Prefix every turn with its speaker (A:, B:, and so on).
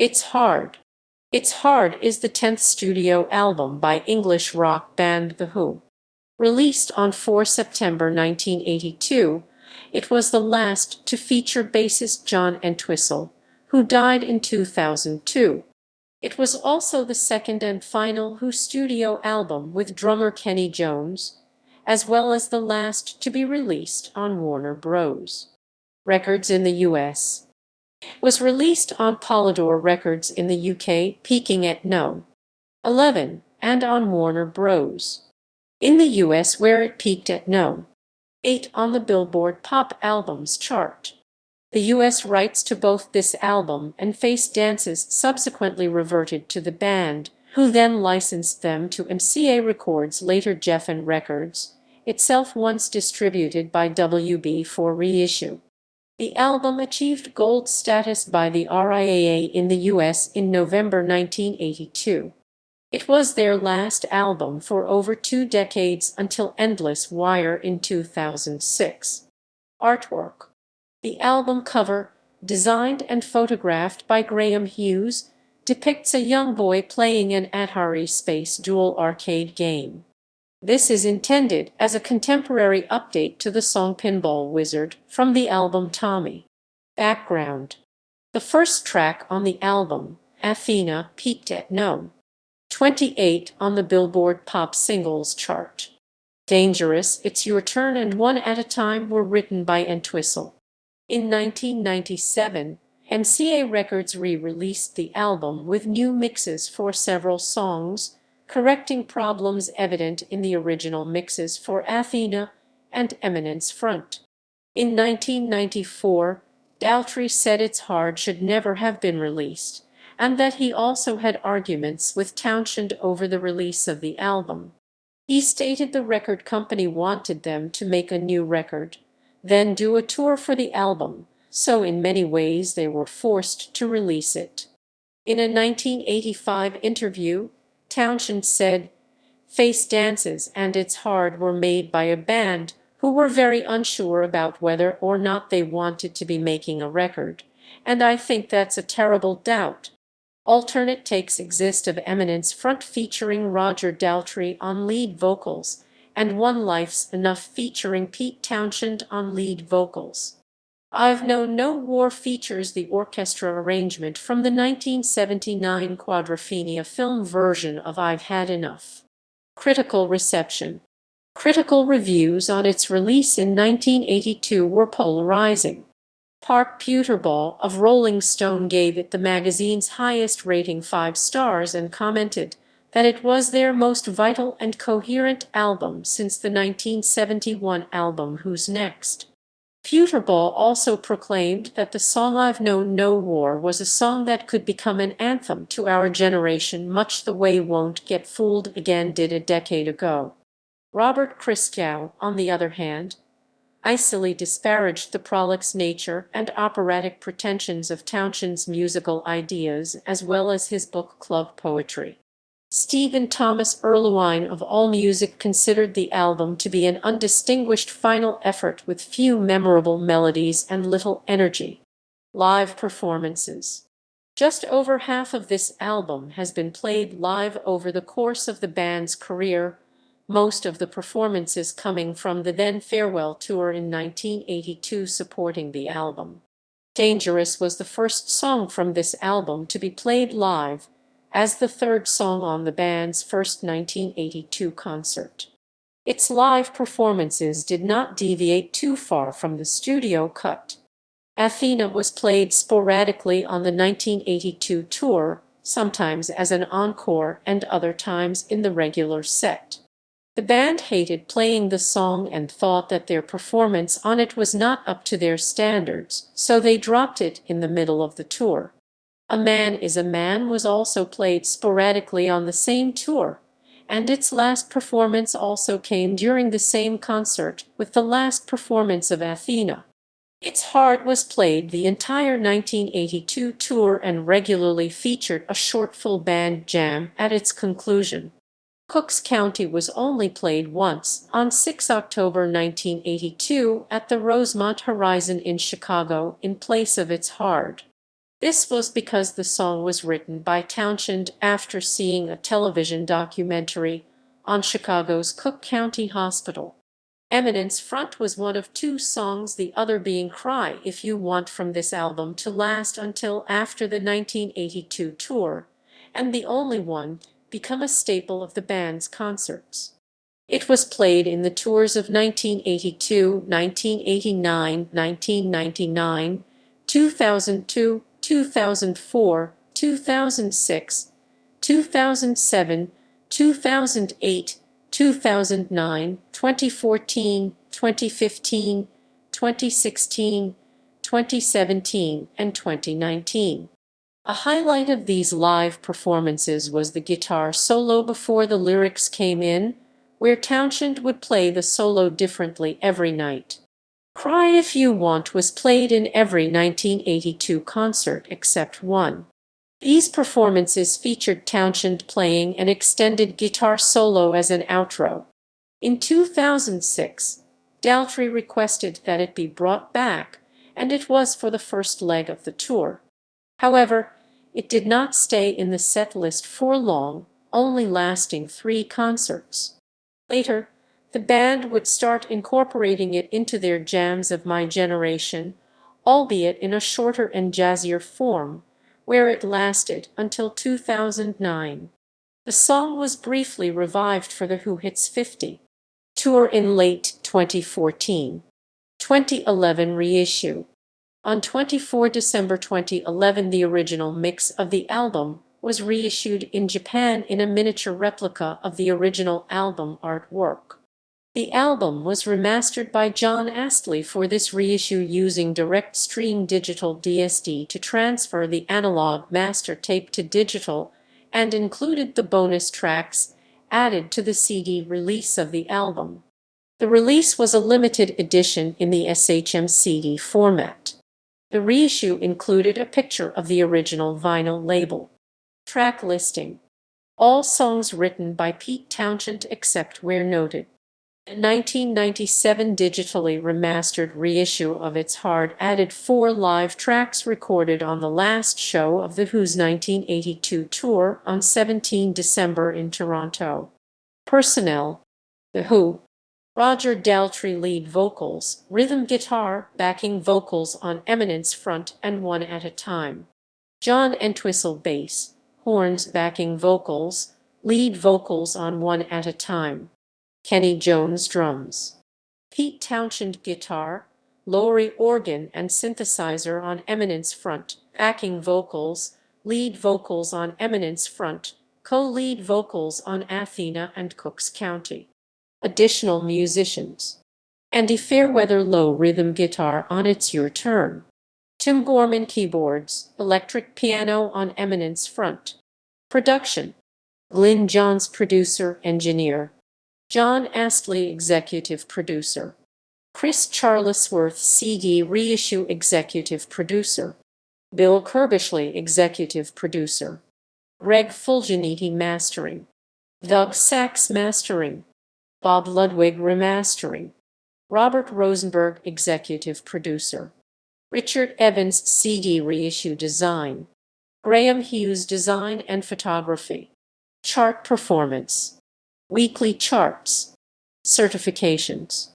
A: It's Hard. It's Hard is the 10th studio album by English rock band The Who. Released on 4 September 1982, it was the last to feature bassist John Entwistle, who died in 2002. It was also the second and final Who studio album with drummer Kenny Jones, as well as the last to be released on Warner Bros. Records in the US. Was released on Polydor Records in the UK, peaking at No. 11, and on Warner Bros. in the US, where it peaked at No. 8 on the Billboard Pop Albums chart. The US rights to both this album and Face Dances subsequently reverted to the band, who then licensed them to MCA Records, later Geffen Records, itself once distributed by WB for reissue. The album achieved gold status by the RIAA in the US in November 1982. It was their last album for over 2 decades until Endless Wire in 2006. Artwork. The album cover, designed and photographed by Graham Hughes, depicts a young boy playing an Atari Space Duel arcade game. This is intended as a contemporary update to the song Pinball Wizard from the album Tommy. Background. The first track on the album, Athena, peaked at No. 28 on the Billboard Pop Singles chart. Dangerous, It's Your Turn, and One at a Time were written by Entwistle. In 1997, MCA Records re-released the album with new mixes for several songs, correcting problems evident in the original mixes for Athena and Eminence Front. In 1994, Daltrey said It's Hard should never have been released, and that he also had arguments with Townshend over the release of the album. He stated the record company wanted them to make a new record, then do a tour for the album, so in many ways they were forced to release it. In a 1985 interview, Townshend said, "Face Dances and It's Hard were made by a band who were very unsure about whether or not they wanted to be making a record, and I think that's a terrible doubt." Alternate takes exist of Eminence Front featuring Roger Daltrey on lead vocals, and One Life's Enough featuring Pete Townshend on lead vocals. I've Known No War features the orchestra arrangement from the 1979 Quadrophenia film version of I've Had Enough. Critical reception. Critical reviews on its release in 1982 were polarizing. Park Puterball of Rolling Stone gave it the magazine's highest rating, 5 stars, and commented that it was their most vital and coherent album since the 1971 album Who's Next. Puterball also proclaimed that the song I've Known No War was a song that could become an anthem to our generation, much the way Won't Get Fooled Again did a decade ago. Robert Christgau, on the other hand, icily disparaged the prolix nature and operatic pretensions of Townshend's musical ideas as well as his book club poetry. Stephen Thomas Erlewine of AllMusic considered the album to be an undistinguished final effort with few memorable melodies and little energy. Live performances. Just over half of this album has been played live over the course of the band's career, most of the performances coming from the then farewell tour in 1982 supporting the album. Dangerous was the first song from this album to be played live, as the third song on the band's first 1982 concert. Its live performances did not deviate too far from the studio cut. Athena was played sporadically on the 1982 tour, sometimes as an encore and other times in the regular set. The band hated playing the song and thought that their performance on it was not up to their standards, so they dropped it in the middle of the tour. A Man Is a Man was also played sporadically on the same tour, and its last performance also came during the same concert with the last performance of Athena. It's Hard was played the entire 1982 tour and regularly featured a short full band jam at its conclusion. Cooks County was only played once, on 6 October 1982 at the Rosemont Horizon in Chicago, in place of It's Hard. This was because the song was written by Townshend after seeing a television documentary on Chicago's Cook County Hospital. Eminence Front was one of two songs, the other being Cry If You Want, from this album to last until after the 1982 tour, and the only one become a staple of the band's concerts. It was played in the tours of 1982, 1989, 1999, 2002, 2004, 2006, 2007, 2008, 2009, 2014, 2015, 2016, 2017, and 2019. A highlight of these live performances was the guitar solo before the lyrics came in, where Townshend would play the solo differently every night. Cry If You Want was played in every 1982 concert except one. These performances featured Townshend playing an extended guitar solo as an outro. In 2006, Daltrey requested that it be brought back, and it was for the first leg of the tour. However, it did not stay in the set list for long, only lasting 3 concerts. Later, the band would start incorporating it into their jams of My Generation, albeit in a shorter and jazzier form, where it lasted until 2009. The song was briefly revived for the Who Hits 50 tour in late 2014. 2011 reissue. On 24 December 2011, the original mix of the album was reissued in Japan in a miniature replica of the original album artwork. The album was remastered by John Astley for this reissue using direct stream digital DSD to transfer the analog master tape to digital, and included the bonus tracks added to the CD release of the album. The release was a limited edition in the SHM CD format. The reissue included a picture of the original vinyl label. Track listing. All songs written by Pete Townshend except where noted. The 1997 digitally remastered reissue of It's Hard added 4 live tracks recorded on the last show of The Who's 1982 tour on 17 December in Toronto. Personnel. The Who. Roger Daltrey lead vocals, rhythm guitar, backing vocals on Eminence Front and One at a Time. John Entwistle bass, horns, backing vocals, lead vocals on One at a Time. Kenny Jones drums. Pete Townshend guitar, Lowry organ and synthesizer on Eminence Front, backing vocals, lead vocals on Eminence Front, co-lead vocals on Athena and Cooks County. Additional musicians. Andy Fairweather low rhythm guitar on It's Your Turn. Tim Gorman keyboards, electric piano on Eminence Front. Production. Glyn Johns producer, engineer. John Astley executive producer. Chris Charlesworth CD reissue executive producer. Bill Kirbishley executive producer. Greg Fulginiti mastering. Doug Sachs mastering. Bob Ludwig remastering. Robert Rosenberg executive producer. Richard Evans CD reissue design. Graham Hughes design and photography. Chart performance. Weekly charts. Certifications.